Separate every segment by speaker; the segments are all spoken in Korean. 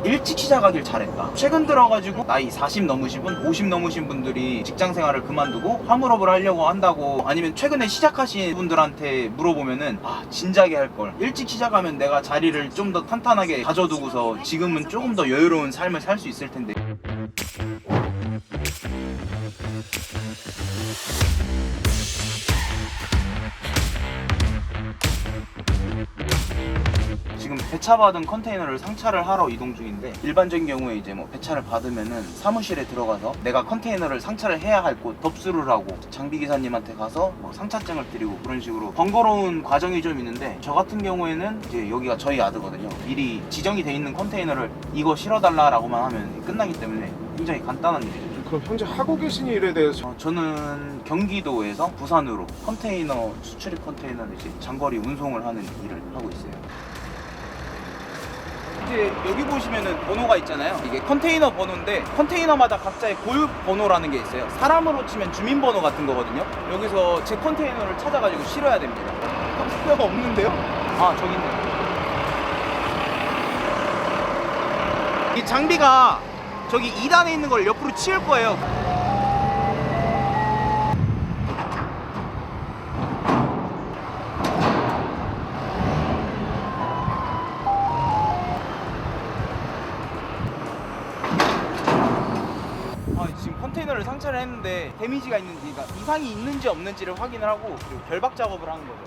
Speaker 1: 일찍 시작하길 잘했다. 최근 들어가지고 나이 40 넘으신 분, 50 넘으신 분들이 직장생활을 그만두고 화물업을 하려고 한다고, 아니면 최근에 시작하신 분들한테 물어보면은 진작에 할걸, 일찍 시작하면 내가 자리를 좀 더 탄탄하게 가져두고서 지금은 조금 더 여유로운 삶을 살 수 있을 텐데. 지금 배차받은 컨테이너를 상차를 하러 이동 중인데, 일반적인 경우에 이제 뭐 배차를 받으면은 사무실에 들어가서 내가 컨테이너를 상차를 해야 할 곳 접수를 하고 장비기사님한테 가서 뭐 상차증을 드리고 그런 식으로 번거로운 과정이 좀 있는데, 저 같은 경우에는 이제 여기가 저희 야드거든요. 미리 지정이 돼 있는 컨테이너를 이거 실어달라고만 하면 끝나기 때문에 굉장히 간단한 일이죠.
Speaker 2: 그럼 현재 하고 계신 일에 대해서
Speaker 1: 저는 경기도에서 부산으로 컨테이너, 수출입 컨테이너를 이제 장거리 운송을 하는 일을 하고 있어요. 이제 여기 보시면은 번호가 있잖아요. 이게 컨테이너 번호인데, 컨테이너마다 각자의 고유 번호라는 게 있어요. 사람으로 치면 주민번호 같은 거거든요. 여기서 제 컨테이너를 찾아가지고 실어야 됩니다. 컴퓨터가 없는데요? 저기 있네요. 이 장비가 저기 2단에 있는 걸 옆으로 치울 거예요. 지금 컨테이너를 상차를 했는데 데미지가 있는지, 그러니까 이상이 있는지 없는지를 확인을 하고, 그리고 결박 작업을 하는 거죠.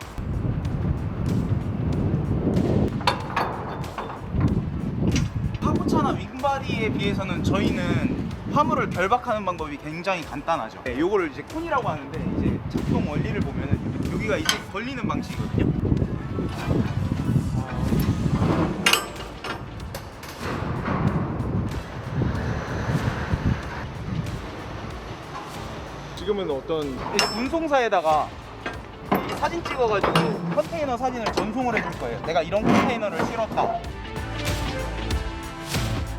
Speaker 1: 카고차나 윙바디에 비해서는 저희는 화물을 결박하는 방법이 굉장히 간단하죠. 요거를 이제 콘이라고 하는데, 이제 작동 원리를 보면은 여기가 이제 걸리는 방식이거든요.
Speaker 2: 지금은 어떤
Speaker 1: 이제 운송사에다가 이 사진 찍어가지고 컨테이너 사진을 전송을 해줄 거예요. 내가 이런 컨테이너를 실었다.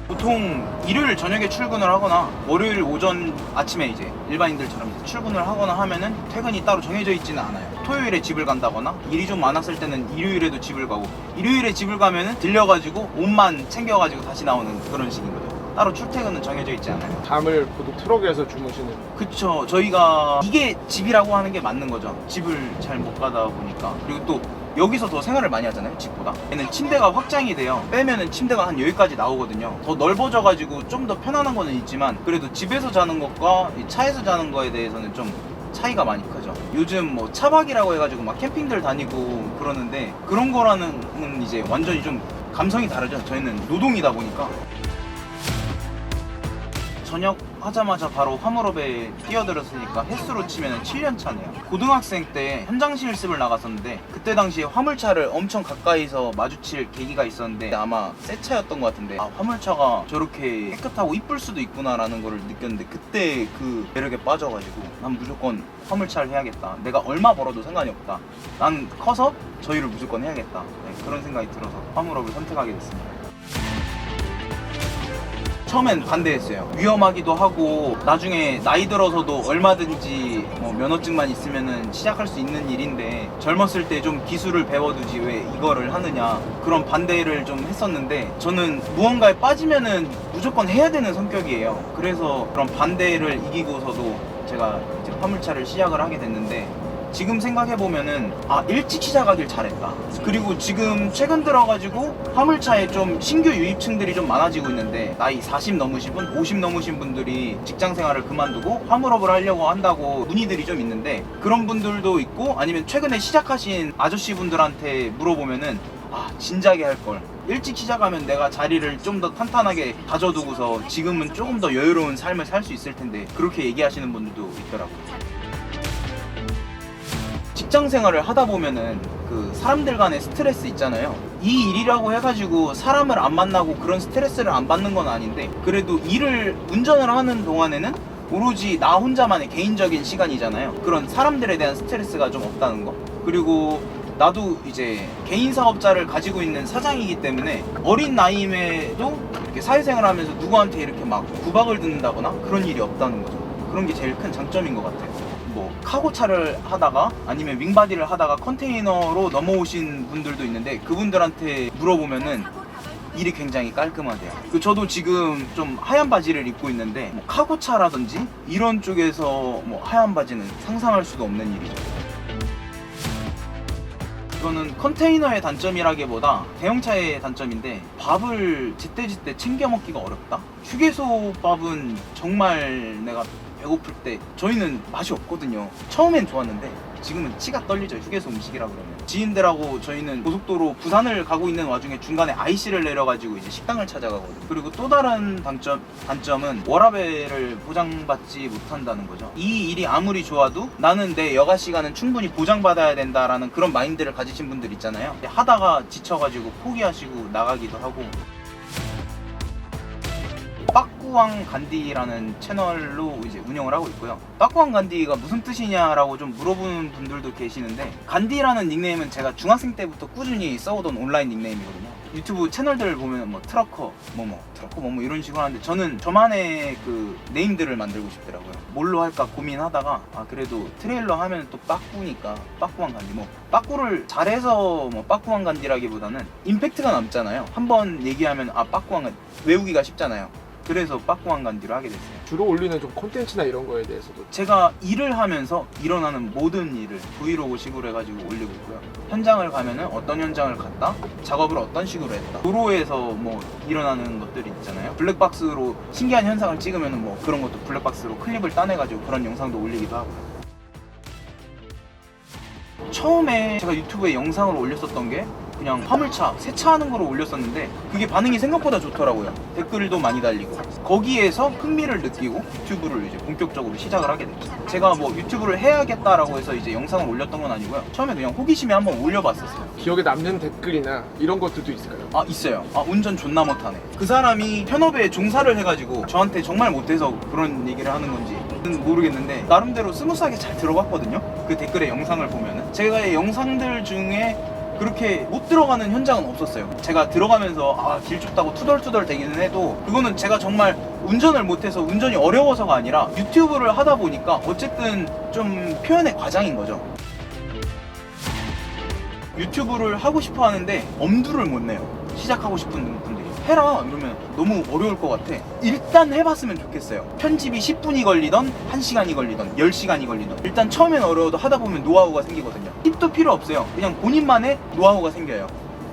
Speaker 1: 보통 일요일 저녁에 출근을 하거나 월요일 오전 아침에 이제 일반인들처럼 이제 출근을 하거나 하면은 퇴근이 따로 정해져 있지는 않아요. 토요일에 집을 간다거나 일이 좀 많았을 때는 일요일에도 집을 가고, 일요일에 집을 가면은 들려가지고 옷만 챙겨가지고 다시 나오는 그런 식인 거죠. 따로 출퇴근은 정해져 있지 않아요.
Speaker 2: 잠을 보통 트럭에서 주무시는.
Speaker 1: 그쵸. 저희가 이게 집이라고 하는 게 맞는 거죠. 집을 잘 못 가다 보니까. 그리고 또 여기서 더 생활을 많이 하잖아요, 집보다. 얘는 침대가 확장이 돼요. 빼면은 침대가 한 여기까지 나오거든요. 더 넓어져가지고 좀 더 편안한 거는 있지만, 그래도 집에서 자는 것과 이 차에서 자는 거에 대해서는 좀 차이가 많이 크죠. 요즘 뭐 차박이라고 해가지고 막 캠핑들 다니고 그러는데, 그런 거라는 이제 완전히 좀 감성이 다르죠. 저희는 노동이다 보니까. 저녁 하자마자 바로 화물업에 뛰어들었으니까 횟수로 치면 7년 차네요. 고등학생 때 현장 실습을 나갔었는데, 그때 당시에 화물차를 엄청 가까이서 마주칠 계기가 있었는데, 아마 새 차였던 것 같은데, 화물차가 저렇게 깨끗하고 이쁠 수도 있구나 라는 걸 느꼈는데, 그때 그 매력에 빠져가지고 난 무조건 화물차를 해야겠다. 내가 얼마 벌어도 상관이 없다. 난 커서 저희를 무조건 해야겠다. 그런 생각이 들어서 화물업을 선택하게 됐습니다. 처음엔 반대했어요. 위험하기도 하고, 나중에 나이 들어서도 얼마든지 뭐 면허증만 있으면은 시작할 수 있는 일인데, 젊었을 때 좀 기술을 배워두지 왜 이거를 하느냐, 그런 반대를 좀 했었는데, 저는 무언가에 빠지면은 무조건 해야 되는 성격이에요. 그래서 그런 반대를 이기고서도 제가 이제 화물차를 시작을 하게 됐는데, 지금 생각해보면은 일찍 시작하길 잘했다. 그리고 지금 최근 들어가지고 화물차에 좀 신규 유입층들이 좀 많아지고 있는데, 나이 40 넘으신 분, 50 넘으신 분들이 직장생활을 그만두고 화물업을 하려고 한다고 문의들이 좀 있는데, 그런 분들도 있고, 아니면 최근에 시작하신 아저씨분들한테 물어보면은 진작에 할걸, 일찍 시작하면 내가 자리를 좀 더 탄탄하게 가져두고서 지금은 조금 더 여유로운 삶을 살 수 있을 텐데, 그렇게 얘기하시는 분들도 있더라고요. 직장 생활을 하다 보면은 그 사람들 간의 스트레스 있잖아요. 이 일이라고 해가지고 사람을 안 만나고 그런 스트레스를 안 받는 건 아닌데, 그래도 일을 운전을 하는 동안에는 오로지 나 혼자만의 개인적인 시간이잖아요. 그런 사람들에 대한 스트레스가 좀 없다는 거. 그리고 나도 이제 개인 사업자를 가지고 있는 사장이기 때문에, 어린 나이임에도 이렇게 사회생활 하면서 누구한테 이렇게 막 구박을 듣는다거나 그런 일이 없다는 거죠. 그런 게 제일 큰 장점인 것 같아요. 뭐 카고차를 하다가 아니면 윙바디를 하다가 컨테이너로 넘어오신 분들도 있는데, 그분들한테 물어보면은 일이 굉장히 깔끔하대요. 저도 지금 좀 하얀 바지를 입고 있는데 뭐 카고차라든지 이런 쪽에서 뭐 하얀 바지는 상상할 수도 없는 일이죠. 이거는 컨테이너의 단점이라기보다 대형차의 단점인데 밥을 제때제때 챙겨 먹기가 어렵다? 휴게소 밥은 정말 내가 배고플 때 저희는 맛이 없거든요. 처음엔 좋았는데 지금은 치가 떨리죠. 휴게소 음식이라 그러면. 지인들하고 저희는 고속도로 부산을 가고 있는 와중에 중간에 IC를 내려가지고 이제 식당을 찾아가거든요. 그리고 또 다른 단점은 워라밸을 보장받지 못한다는 거죠. 이 일이 아무리 좋아도 나는 내 여가 시간은 충분히 보장받아야 된다라는 그런 마인드를 가지신 분들 있잖아요. 하다가 지쳐가지고 포기하시고 나가기도 하고. 빠꾸왕 간디라는 채널로 이제 운영을 하고 있고요. 빠꾸왕 간디가 무슨 뜻이냐라고 좀 물어보는 분들도 계시는데, 간디라는 닉네임은 제가 중학생 때부터 꾸준히 써오던 온라인 닉네임이거든요. 유튜브 채널들을 보면 뭐 트러커 뭐뭐 이런 식으로 하는데, 저는 저만의 그 네임들을 만들고 싶더라고요. 뭘로 할까 고민하다가 그래도 트레일러 하면 또 빠꾸니까 빠꾸왕 간디, 뭐 빠꾸를 잘해서 뭐 빠꾸왕 간디라기보다는 임팩트가 남잖아요. 한번 얘기하면 빠꾸왕은 외우기가 쉽잖아요. 그래서 빠꾸왕 간디로 하게 됐어요.
Speaker 2: 주로 올리는 좀 콘텐츠나 이런 거에 대해서도
Speaker 1: 제가 일을 하면서 일어나는 모든 일을 브이로그 식으로 해가지고 올리고 있고요. 현장을 가면은 어떤 현장을 갔다, 작업을 어떤 식으로 했다, 도로에서 뭐 일어나는 것들이 있잖아요. 블랙박스로 신기한 현상을 찍으면은 뭐 그런 것도 블랙박스로 클립을 따내가지고 그런 영상도 올리기도 하고요. 처음에 제가 유튜브에 영상을 올렸었던 게 그냥 화물차 세차하는 거로 올렸었는데, 그게 반응이 생각보다 좋더라고요. 댓글도 많이 달리고. 거기에서 흥미를 느끼고 유튜브를 이제 본격적으로 시작을 하게 됐죠. 제가 뭐 유튜브를 해야겠다라고 해서 이제 영상을 올렸던 건 아니고요. 처음에 그냥 호기심에 한번 올려봤었어요.
Speaker 2: 기억에 남는 댓글이나 이런 것들도 있을까요?
Speaker 1: 있어요. 운전 존나 못하네. 그 사람이 현업에 종사를 해가지고 저한테 정말 못해서 그런 얘기를 하는 건지는 모르겠는데, 나름대로 스무스하게 잘 들어갔거든요. 그 댓글의 영상을 보면은 제가 영상들 중에 그렇게 못 들어가는 현장은 없었어요. 제가 들어가면서 길 좁다고 투덜투덜 대기는 해도, 그거는 제가 정말 운전을 못해서 운전이 어려워서가 아니라 유튜브를 하다 보니까 어쨌든 좀 표현의 과장인 거죠. 유튜브를 하고 싶어 하는데 엄두를 못 내요. 시작하고 싶은 분들이 해라 이러면 너무 어려울 것 같아. 일단 해봤으면 좋겠어요. 편집이 10분이 걸리던 1시간이 걸리던 10시간이 걸리던, 일단 처음엔 어려워도 하다 보면 노하우가 생기거든요. 팁도 필요 없어요. 그냥 본인만의 노하우가 생겨요.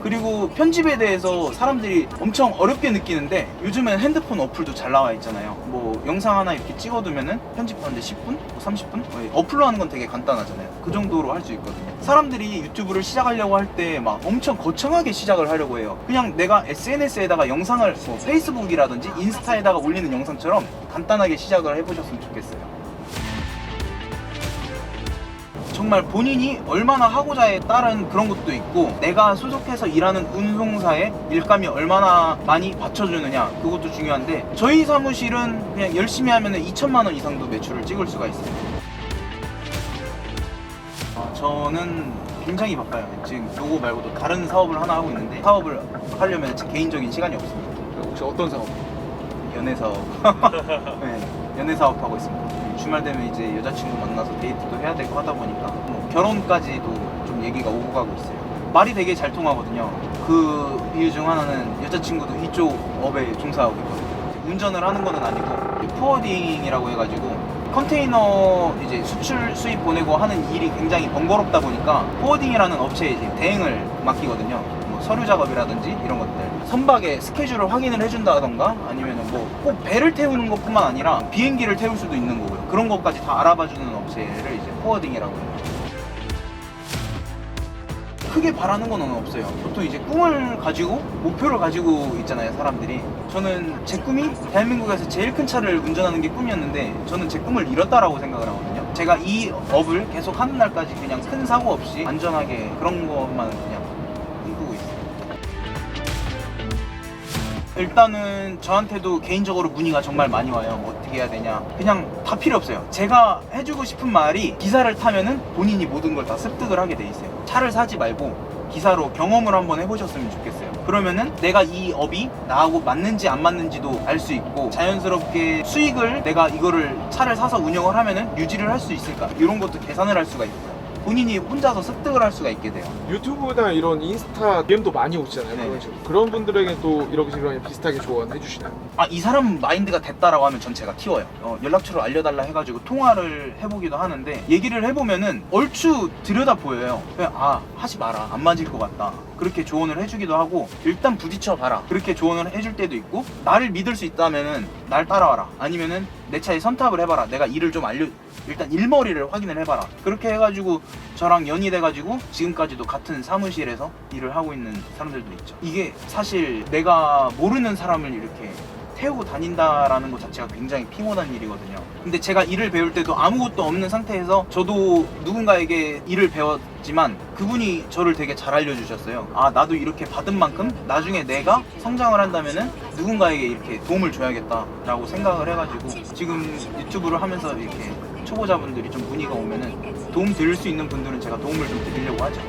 Speaker 1: 그리고 편집에 대해서 사람들이 엄청 어렵게 느끼는데, 요즘엔 핸드폰 어플도 잘 나와 있잖아요. 뭐 영상 하나 이렇게 찍어두면은 편집하는데 10분? 뭐 30분? 어플로 하는 건 되게 간단하잖아요. 그 정도로 할 수 있거든요. 사람들이 유튜브를 시작하려고 할 때 막 엄청 거창하게 시작을 하려고 해요. 그냥 내가 SNS에다가 영상을 뭐 페이스북이라든지 인스타에다가 올리는 영상처럼 간단하게 시작을 해보셨으면 좋겠어요. 정말 본인이 얼마나 하고자에 따른 그런 것도 있고, 내가 소속해서 일하는 운송사에 일감이 얼마나 많이 받쳐주느냐, 그것도 중요한데, 저희 사무실은 그냥 열심히 하면 2천만 원 이상도 매출을 찍을 수가 있어요. 저는 굉장히 바빠요. 지금 요거 말고도 다른 사업을 하나 하고 있는데, 사업을 하려면 제 개인적인 시간이 없습니다.
Speaker 2: 혹시 어떤 사업?
Speaker 1: 연애 사업. 네, 연애 사업 하고 있습니다. 주말 되면 이제 여자친구 만나서 데이트도 해야 되고 하다 보니까 뭐 결혼까지도 좀 얘기가 오고 가고 있어요. 말이 되게 잘 통하거든요. 그 이유 중 하나는 여자친구도 이쪽 업에 종사하고 있거든요. 운전을 하는 거는 아니고 포워딩이라고 해가지고 컨테이너 이제 수출 수입 보내고 하는 일이 굉장히 번거롭다 보니까 포워딩이라는 업체에 이제 대행을 맡기거든요. 뭐 서류 작업이라든지 이런 것들, 선박의 스케줄을 확인을 해준다던가, 아니면 뭐 꼭 배를 태우는 것뿐만 아니라 비행기를 태울 수도 있는 거고요. 그런 것까지 다 알아봐주는 업체를 이제 포워딩이라고 해요. 크게 바라는 건 없어요. 보통 이제 꿈을 가지고 목표를 가지고 있잖아요, 사람들이. 저는 제 꿈이 대한민국에서 제일 큰 차를 운전하는 게 꿈이었는데, 저는 제 꿈을 이뤘다라고 생각을 하거든요. 제가 이 업을 계속 하는 날까지 그냥 큰 사고 없이 안전하게 그런 것만 그냥 꿈꾸고 있어요. 일단은 저한테도 개인적으로 문의가 정말 많이 와요. 뭐 어떻게 해야 되냐. 그냥 다 필요 없어요. 제가 해주고 싶은 말이, 기사를 타면은 본인이 모든 걸 다 습득을 하게 돼 있어요. 차를 사지 말고 기사로 경험을 한번 해보셨으면 좋겠어요. 그러면은 내가 이 업이 나하고 맞는지 안 맞는지도 알 수 있고, 자연스럽게 수익을 내가 이거를 차를 사서 운영을 하면은 유지를 할 수 있을까, 이런 것도 계산을 할 수가 있고요. 본인이 혼자서 습득을 할 수가 있게 돼요.
Speaker 2: 유튜브나 이런 인스타 DM도 많이 오시잖아요.
Speaker 1: 네.
Speaker 2: 그런 식으로. 그런 분들에게 또 이렇게 그냥 비슷하게 조언해 주시나요?
Speaker 1: 이 사람 마인드가 됐다라고 하면 전 제가 튀어요. 연락처를 알려달라 해가지고 통화를 해보기도 하는데, 얘기를 해보면은 얼추 들여다 보여요. 그냥 하지 마라, 안 맞을 것 같다, 그렇게 조언을 해주기도 하고, 일단 부딪혀 봐라, 그렇게 조언을 해줄 때도 있고, 나를 믿을 수 있다면은 날 따라와라, 아니면은 내 차에 선탑을 해봐라, 내가 일을 좀 일단 일머리를 확인을 해봐라, 그렇게 해가지고 저랑 연이 돼가지고 지금까지도 같은 사무실에서 일을 하고 있는 사람들도 있죠. 이게 사실 내가 모르는 사람을 이렇게 태우고 다닌다라는 것 자체가 굉장히 피곤한 일이거든요. 근데 제가 일을 배울 때도 아무것도 없는 상태에서 저도 누군가에게 일을 배웠지만 그분이 저를 되게 잘 알려주셨어요. 나도 이렇게 받은 만큼 나중에 내가 성장을 한다면은 누군가에게 이렇게 도움을 줘야겠다라고 생각을 해가지고 지금 유튜브를 하면서 이렇게 초보자분들이 좀 문의가 오면은 도움 드릴 수 있는 분들은 제가 도움을 좀 드리려고 하죠.